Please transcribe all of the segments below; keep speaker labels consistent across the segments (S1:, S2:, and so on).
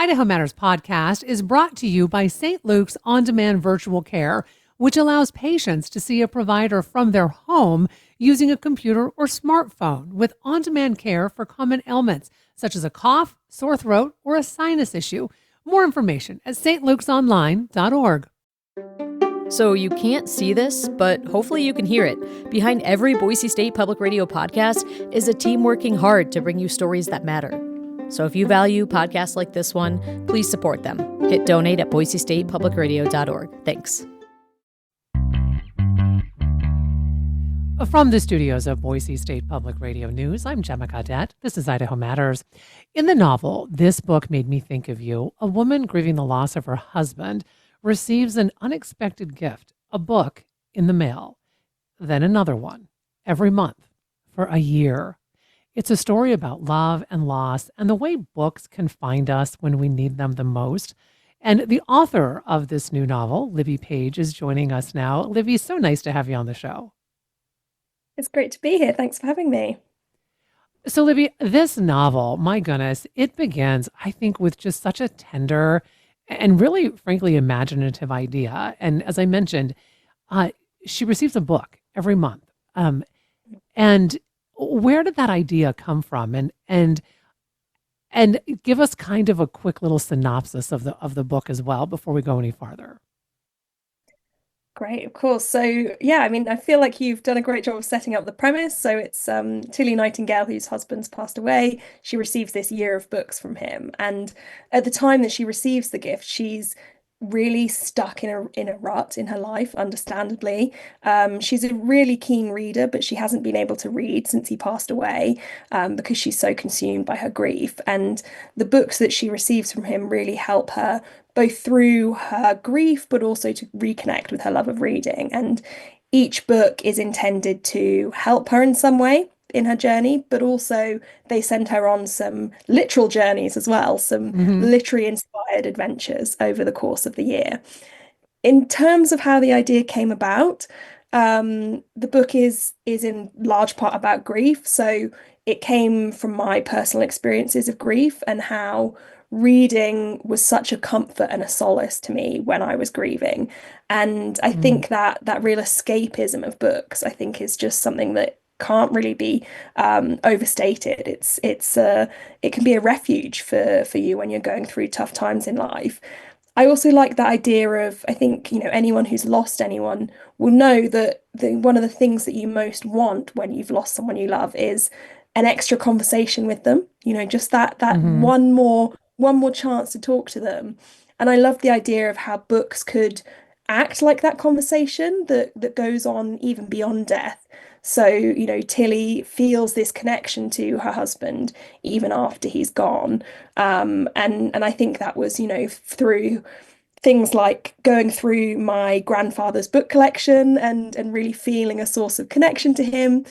S1: Idaho Matters podcast is brought to you by St. Luke's On-Demand Virtual Care, which allows patients to see a provider from their home using a computer or smartphone with on-demand care for common ailments, such as a cough, sore throat, or a sinus issue. More information at stlukesonline.org.
S2: So you can't see this, but hopefully you can hear it. Behind every Boise State Public Radio podcast is a team working hard to bring you stories that matter. So if you value podcasts like this one, please support them. Hit donate at boisestatepublicradio.org. Thanks.
S1: From the studios of Boise State Public Radio News, I'm Gemma Caudette. This is Idaho Matters. In the novel, This Book Made Me Think of You, a woman grieving the loss of her husband receives an unexpected gift, a book, in the mail, then another one, every month, for a year. It's a story about love and loss and the way books can find us when we need them the most. And the author of this new novel, Libby Page, is joining us now. Libby, so nice to have you on the show.
S3: It's great to be here. Thanks for having me.
S1: So, Libby, this novel, my goodness, it begins, I think, with just such a tender and really, frankly, imaginative idea. And as I mentioned, she receives a book every month. And where did that idea come from? And give us kind of a quick little synopsis of the book as well before we go any farther.
S3: Great, of course. So yeah, I mean, I feel like you've done a great job of setting up the premise. So it's Tilly Nightingale, whose husband's passed away. She receives this year of books from him. And at the time that she receives the gift, she's really stuck in a rut in her life, understandably. She's a really keen reader, but she hasn't been able to read since he passed away because she's so consumed by her grief. And the books that she receives from him really help her both through her grief, but also to reconnect with her love of reading. And each book is intended to help her in some way in her journey, but also they send her on some literal journeys as well, some literary inspired adventures over the course of the year. In terms of how the idea came about, the book is in large part about grief. So it came from my personal experiences of grief and how reading was such a comfort and a solace to me when I was grieving. And I think that real escapism of books, I think, is just something that can't really be overstated. It can be a refuge for you when you're going through tough times in life. I also like that idea of, I think, anyone who's lost anyone will know that one of the things that you most want when you've lost someone you love is an extra conversation with them, just that one more chance to talk to them. And I love the idea of how books could act like that conversation that goes on even beyond death. So, Tilly feels this connection to her husband even after he's gone. And I think that was, through things like going through my grandfather's book collection and really feeling a source of connection to him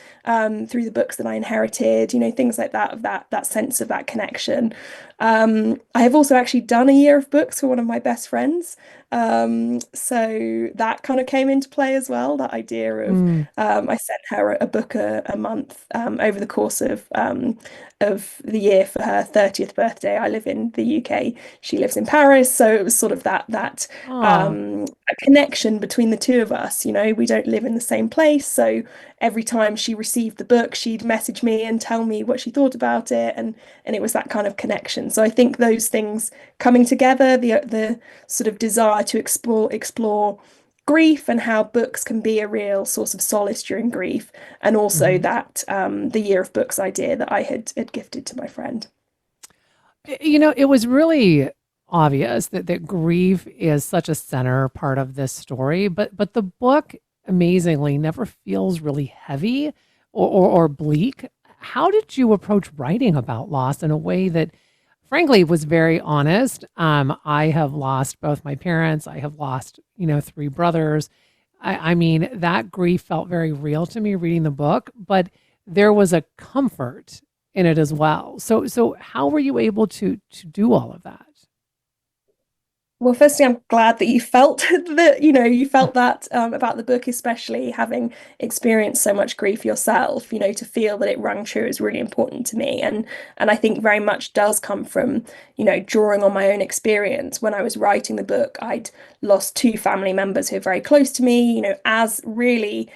S3: through the books that I inherited, things like that, of that sense of that connection. I have also actually done a year of books for one of my best friends. So that kind of came into play as well, that idea of I sent her a book a month over the course of the year for her 30th birthday. I live in the UK. She lives in Paris. So it was sort of that a connection between the two of us. We don't live in the same place. So every time she received the book, she'd message me and tell me what she thought about it. And it was that kind of connection. So I think those things coming together, the sort of desire to explore grief and how books can be a real source of solace during grief, and also that the year of books idea that I had gifted to my friend.
S1: It was really obvious that grief is such a center part of this story, but the book amazingly never feels really heavy or bleak. How did you approach writing about loss in a way that frankly was very honest? I have lost both my parents. I have lost, 3 brothers. I mean, that grief felt very real to me reading the book, but there was a comfort in it as well. So how were you able to do all of that?
S3: Well, firstly, I'm glad that you felt that, you felt that about the book, especially having experienced so much grief yourself, to feel that it rang true is really important to me. And I think very much does come from, drawing on my own experience. When I was writing the book, I'd lost two family members who are very close to me, as really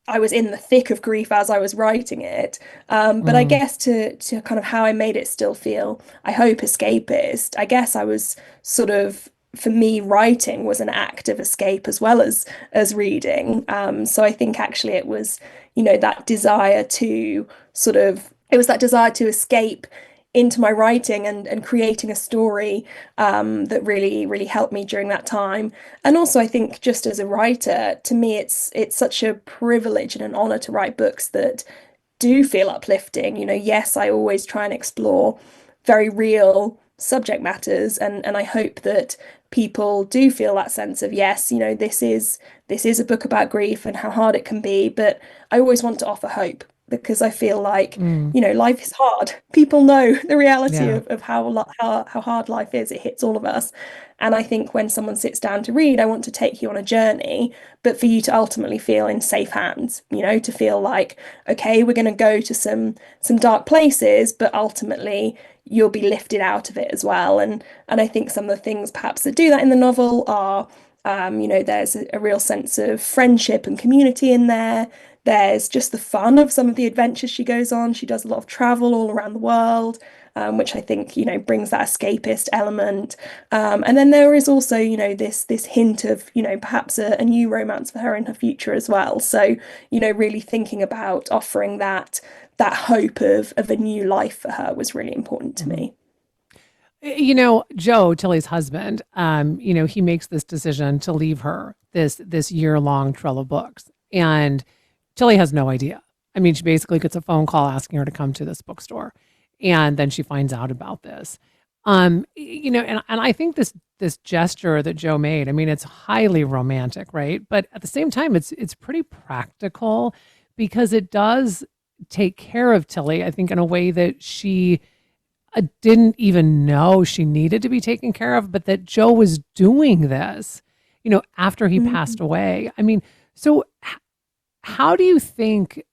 S3: I was in the thick of grief as I was writing it. But I
S1: Mm,
S3: guess to kind of how I made it still feel, I hope, escapist, I guess I was sort of, for me, writing was an act of escape as well as reading. So I think actually it was, that desire to it was that desire to escape into my writing and creating a story that really, really helped me during that time. And also, I think just as a writer, to me, it's such a privilege and an honor to write books that do feel uplifting. Yes, I always try and explore very real subject matters, and I hope that people do feel that sense of, yes, this is a book about grief and how hard it can be, but I always want to offer hope because I feel like,
S1: mm,
S3: life is hard. People know the reality
S1: yeah.
S3: of how hard life is. It hits all of us. And I think when someone sits down to read, I want to take you on a journey, but for you to ultimately feel in safe hands, to feel like, okay, we're going to go to some dark places, but ultimately you'll be lifted out of it as well. And I think some of the things perhaps that do that in the novel are, there's a real sense of friendship and community in there. There's just the fun of some of the adventures she goes on. She does a lot of travel all around the world, which I think, brings that escapist element. And then there is also, this hint of, perhaps a new romance for her in her future as well. So, really thinking about offering that hope of a new life for her was really important to
S1: Mhm.
S3: me.
S1: Joe, Tilly's husband, he makes this decision to leave her this year-long trail of books. And Tilly has no idea. I mean, she basically gets a phone call asking her to come to this bookstore. And then she finds out about this. And I think this gesture that Joe made, I mean, it's highly romantic, right? But at the same time, it's pretty practical because it does take care of Tilly, I think, in a way that she didn't even know she needed to be taken care of, but that Joe was doing this, after he passed
S3: Mhm.
S1: away. I mean, so how do you think,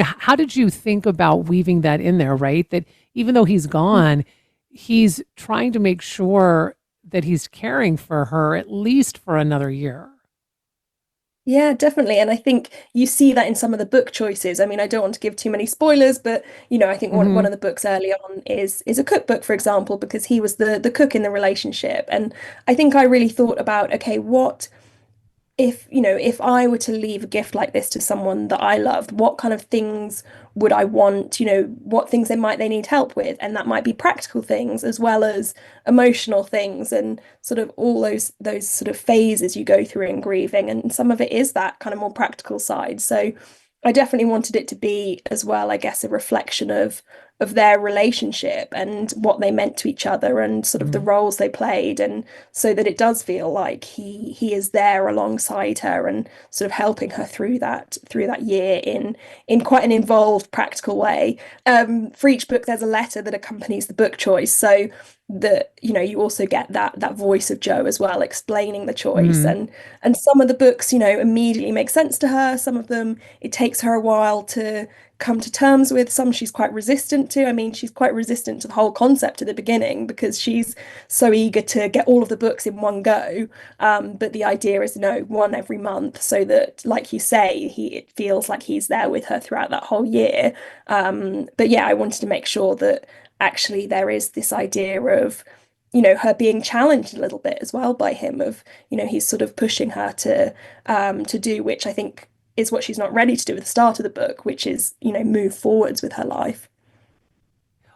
S1: how did you think about weaving that in there, right? That even though he's gone, he's trying to make sure that he's caring for her at least for another year.
S3: Yeah, definitely. And I think you see that in some of the book choices. I mean, I don't want to give too many spoilers, but I think one
S1: Hmm.
S3: of the books early on is a cookbook, for example, because he was the cook in the relationship. And I think I really thought about, okay, what if I were to leave a gift like this to someone that I loved, what kind of things would I want? What things they need help with, and that might be practical things as well as emotional things, and sort of all those sort of phases you go through in grieving. And some of it is that kind of more practical side. So I definitely wanted it to be as well, I guess, a reflection of their relationship and what they meant to each other and sort of the
S1: Hmm.
S3: roles they played, and so that it does feel like he is there alongside her and sort of helping her through that year in quite an involved practical way. For each book there's a letter that accompanies the book choice, so that you also get that voice of Joe as well explaining the choice.
S1: Hmm.
S3: And some of the books immediately make sense to her, some of them it takes her a while to come to terms with, some she's quite resistant to. I mean, she's quite resistant to the whole concept at the beginning because she's so eager to get all of the books in one go. But the idea is no, one every month, so that, like you say, it feels like he's there with her throughout that whole year. But yeah, I wanted to make sure that actually there is this idea of her being challenged a little bit as well by him, of he's sort of pushing her to do, which I think is what she's not ready to do at the start of the book, which is move forwards with her life.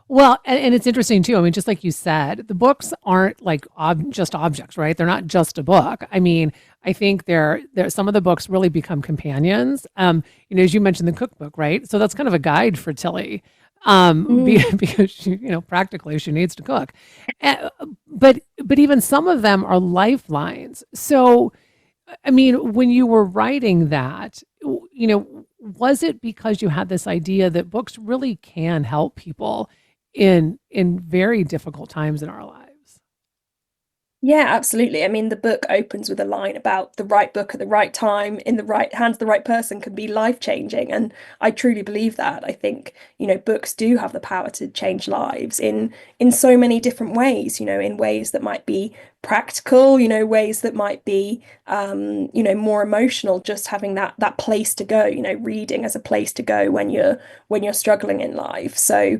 S1: Well, and it's interesting too. I mean, just like you said, the books aren't like just objects, right? They're not just a book. I mean, I think they're some of the books really become companions. As you mentioned the cookbook, right? So that's kind of a guide for Tilly,
S3: Mm.
S1: because she, practically she needs to cook. Uh, but even some of them are lifelines. So, I mean, when you were writing that, was it because you had this idea that books really can help people in very difficult times in our lives?
S3: Yeah, absolutely. I mean, the book opens with a line about the right book at the right time in the right hands, the right person can be life-changing. And I truly believe that. I think, books do have the power to change lives in so many different ways, in ways that might be practical, ways that might be more emotional, just having that place to go, reading as a place to go when you're struggling in life. So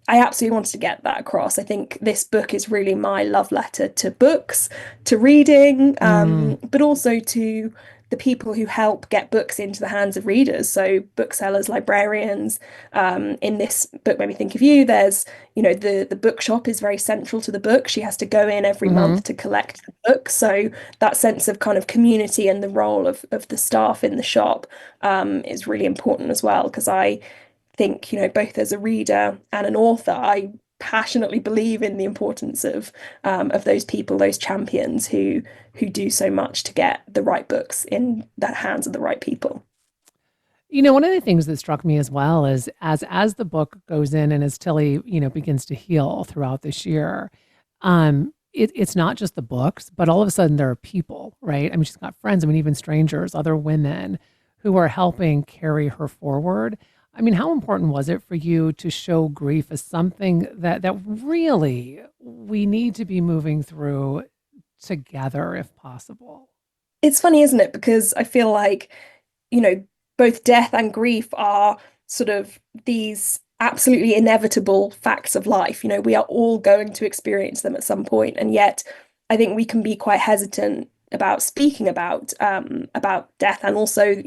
S3: I absolutely wanted to get that across. I think this book is really my love letter to books, to reading,
S1: Mm,
S3: but also to the people who help get books into the hands of readers. So booksellers, librarians. In this book made me think of you. There's, the bookshop is very central to the book. She has to go in every
S1: hmm.
S3: month to collect the book. So that sense of kind of community and the role of the staff in the shop is really important as well. Because I think, both as a reader and an author, I passionately believe in the importance of those people, those champions who do so much to get the right books in the hands of the right people.
S1: One of the things that struck me as well is as the book goes in and as Tilly, begins to heal throughout this year, it's not just the books, but all of a sudden there are people, right? I mean, she's got friends, I mean, even strangers, other women who are helping carry her forward. I mean, how important was it for you to show grief as something that really we need to be moving through together if possible?
S3: It's funny, isn't it? Because I feel like, you know, both death and grief are sort of these absolutely inevitable facts of life. We are all going to experience them at some point, and yet I think we can be quite hesitant about speaking about death and also,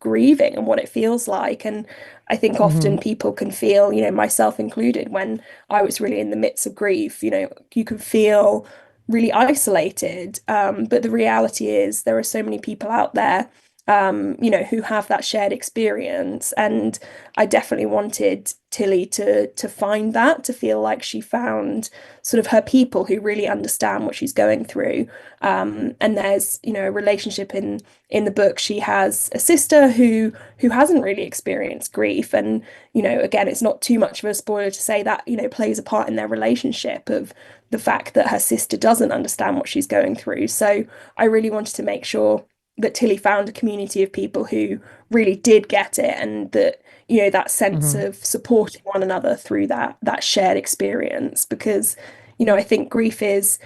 S3: grieving and what it feels like. And I think
S1: Hmm.
S3: often people can feel, myself included, when I was really in the midst of grief, you can feel really isolated. But the reality is there are so many people out there who have that shared experience. And I definitely wanted Tilly to find that, to feel like she found sort of her people who really understand what she's going through. And there's, a relationship in the book. She has a sister who hasn't really experienced grief. And, again, it's not too much of a spoiler to say that, plays a part in their relationship of the fact that her sister doesn't understand what she's going through. So I really wanted to make sure that Tilly found a community of people who really did get it, and that, that sense
S1: Hmm.
S3: of supporting one another through that shared experience. Because, I think grief is,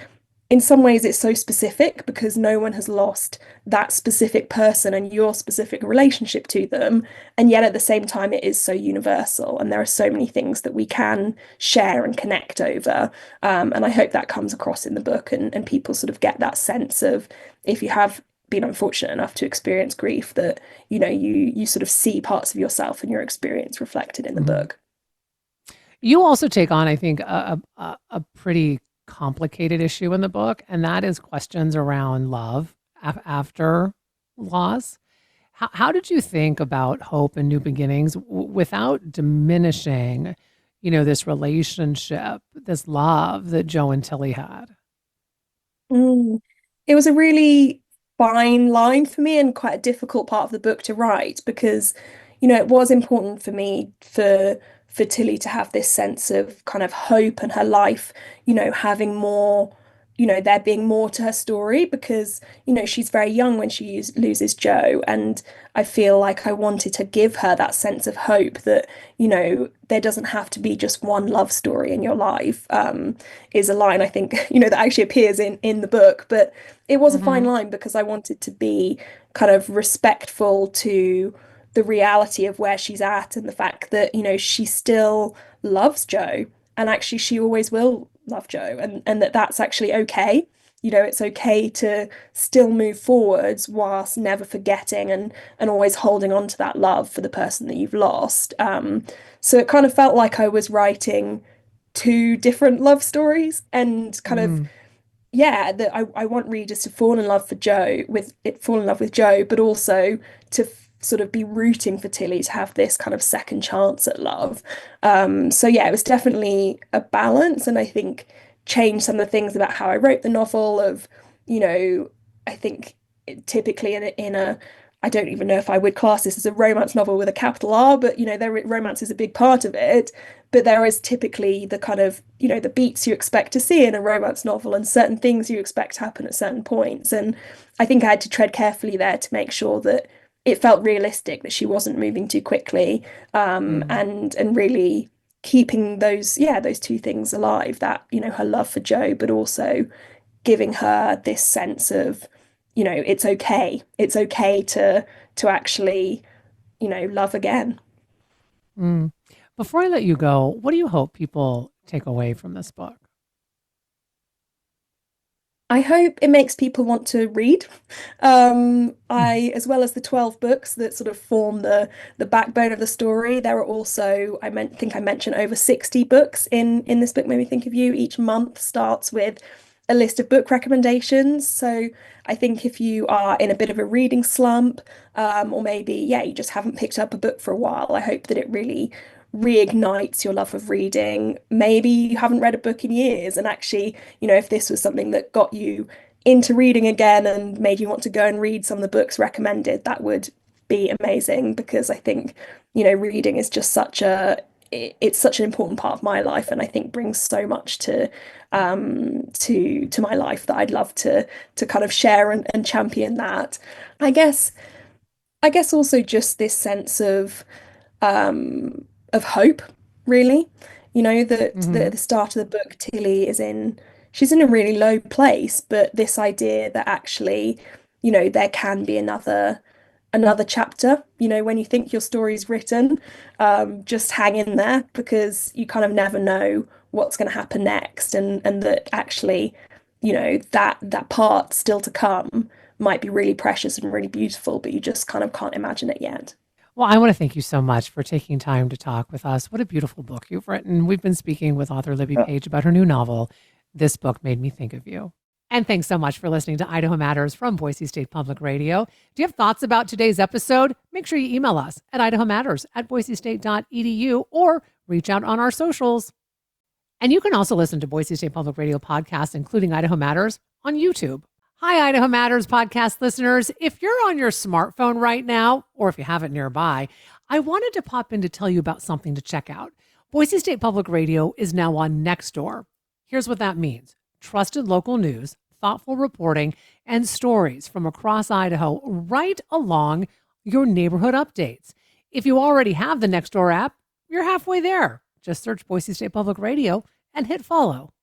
S3: in some ways, it's so specific because no one has lost that specific person and your specific relationship to them. And yet at the same time, it is so universal. And there are so many things that we can share and connect over. And I hope that comes across in the book, and people sort of get that sense of, if you have been unfortunate enough to experience grief, that, you sort of see parts of yourself and your experience reflected in the
S1: Hmm.
S3: book.
S1: You also take on, I think, a pretty complicated issue in the book, and that is questions around love after loss. How did you think about hope and new beginnings without diminishing, this relationship, this love that Joe and Tilly had?
S3: Mm. It was a really fine line for me and quite a difficult part of the book to write because, it was important for me for Tilly to have this sense of kind of hope and her life, having more, there being more to her story because, she's very young when she loses Joe. And I feel like I wanted to give her that sense of hope that, there doesn't have to be just one love story in your life. Is a line I think, that actually appears in the book, but it was a fine
S1: Hmm.
S3: line because I wanted to be kind of respectful to the reality of where she's at and the fact that, she still loves Joe, and actually she always will love Joe, and that's actually okay. It's okay to still move forwards whilst never forgetting and always holding on to that love for the person that you've lost. So it kind of felt like I was writing two different love stories, and kind of,
S1: Mm.
S3: yeah, that I want readers to fall in love for Joe with it, fall in love with Joe, but also to sort of be rooting for Tilly to have this kind of second chance at love. So yeah, it was definitely a balance, and I think changed some of the things about how I wrote the novel. Of, you know, I think typically in a I don't even know if I would class this as a romance novel with a capital R, but romance is a big part of it. But there is typically the kind of, the beats you expect to see in a romance novel and certain things you expect to happen at certain points. And I think I had to tread carefully there to make sure that it felt realistic, that she wasn't moving too quickly,
S1: Mm.
S3: and really keeping those two things alive, that, her love for Joe, but also giving her this sense of, it's okay to actually, love again.
S1: Mm. Before I let you go, what do you hope people take away from this book?
S3: I hope it makes people want to read. As well as the 12 books that sort of form the backbone of the story, there are also, think I mentioned over 60 books in this book, Made Me Think of You. Each month starts with a list of book recommendations. So I think if you are in a bit of a reading slump, or maybe, yeah, you just haven't picked up a book for a while, I hope that it really reignites your love of reading. Maybe you haven't read a book in years, and actually, if this was something that got you into reading again and made you want to go and read some of the books recommended, that would be amazing, because I think, reading is just it's such an important part of my life, and I think brings so much to my life, that I'd love to kind of share and champion that. I guess I guess also just this sense of hope, really. That
S1: Hmm.
S3: at the start of the book, she's in a really low place, but this idea that actually, there can be another chapter. When you think your story's written, just hang in there, because you kind of never know what's going to happen next, and that actually, that part still to come might be really precious and really beautiful, but you just kind of can't imagine it yet.
S1: Well, I want to thank you so much for taking time to talk with us. What a beautiful book you've written. We've been speaking with author Libby Page about her new novel, This Book Made Me Think of You. And thanks so much for listening to Idaho Matters from Boise State Public Radio. Do you have thoughts about today's episode? Make sure you email us at idahomatters@boisestate.edu or reach out on our socials. And you can also listen to Boise State Public Radio podcasts, including Idaho Matters, on YouTube. Hi, Idaho Matters podcast listeners. If you're on your smartphone right now, or if you have it nearby, I wanted to pop in to tell you about something to check out. Boise State Public Radio is now on Nextdoor. Here's what that means: trusted local news, thoughtful reporting, and stories from across Idaho right along your neighborhood updates. If you already have the Nextdoor app, you're halfway there. Just search Boise State Public Radio and hit follow.